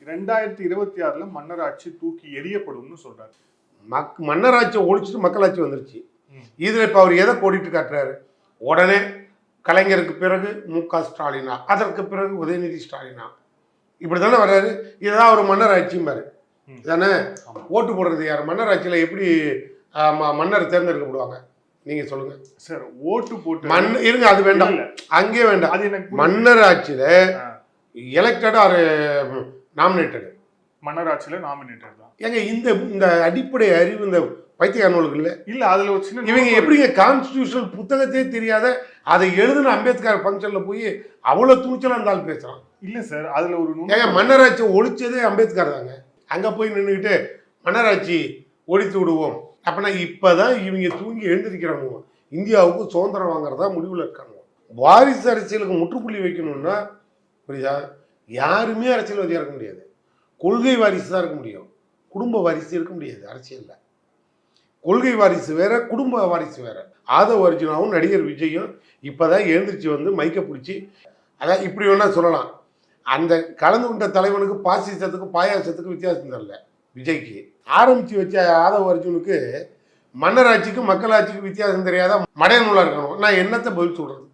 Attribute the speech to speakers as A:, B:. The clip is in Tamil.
A: 2026 மன்னராட்சி தூக்கி எரியப்படும்னு சொல்றாரு.
B: மன்னராட்சியை ஒழிச்சிட்டு மக்களாட்சி வந்துருச்சு. இதுல இப்ப அவர் எதை கோடிட்டு காட்டுறாரு? உடனே கலைஞருக்கு பிறகு மு.க. ஸ்டாலினா, அதற்கு பிறகு உதயநிதி ஸ்டாலினா, இப்படித்தானே வர்றாரு. இதுதான் ஒரு மன்னராட்சியும் பாரு தானே. ஓட்டு போடுறது யார்? மன்னராட்சியில எப்படி மன்னர் தேர்ந்தெடுக்கப்படுவாங்க நீங்க சொல்லுங்க
A: சார். ஓட்டு போட்டு
B: இருங்க, அது வேண்டாம், அங்கே வேண்டாம். அது எனக்கு மன்னர் ஆட்சியில எலெக்டட் ஆர் நாமினேட்டட்.
A: மன்னராட்சியில நாமினேட்டட் தான்.
B: ஏங்க இந்த அடிப்படை அறிவு இந்த பைத்திய நூல்கள் இல்ல.
A: அதுல ஒரு சின்ன
B: இவங்க எப்படிங்க கான்ஸ்டிடியூஷனல் புத்தகத்தையே தெரியாத அதை எழுதுன அம்பேத்கர் ஃபங்க்ஷன்ல போய் அவ்வளவு துணிச்சலா இருந்தாலும் பேசலாம்.
A: இல்ல சார், அதுல ஒரு
B: மன்னராட்சி ஒழிச்சதே அம்பேத்கர் தாங்க. அங்க போய் நின்றுக்கிட்டு மன்னராட்சி ஒழித்து விடுவோம் அப்படின்னா இப்பதான் இவங்க தூங்கி எழுந்திருக்கிறாங்க. இந்தியாவுக்கு சுதந்திரம் வாங்குறதா முடிவுல இருக்காங்க. வாரிசு அரசியலுக்கு முற்றுப்புள்ளி வைக்கணும்னா புரியுதா, யாருமே அரசியல்வாதியா இருக்க முடியாது. கொள்கை வாரிசு தான் இருக்க முடியும், குடும்ப வாரிசு இருக்க முடியாது அரசியல்ல. கொள்கை வாரிசு வேற, குடும்ப வாரிசு வேற. ஆதவ அர்ஜுனாவும் நடிகர் விஜயும் இப்பதான் எழுந்திரிச்சு வந்து மைக்க பிடிச்சி, அதான் இப்படி வேணா சொல்லலாம், அந்த கலந்து கொண்ட தலைவனுக்கு பாசிசத்துக்கும் பாயாசத்துக்கும் வித்தியாசம் தெரியல. விஜய்க்கு ஆரம்பிச்சு வச்ச ஆதவ அர்ஜுனுக்கு மன்னராட்சிக்கும் மக்களாட்சிக்கும் வித்தியாசம் தெரியாத மடைய நூலா இருக்கணும். நான் என்னத்தை பதில் சொல்றது?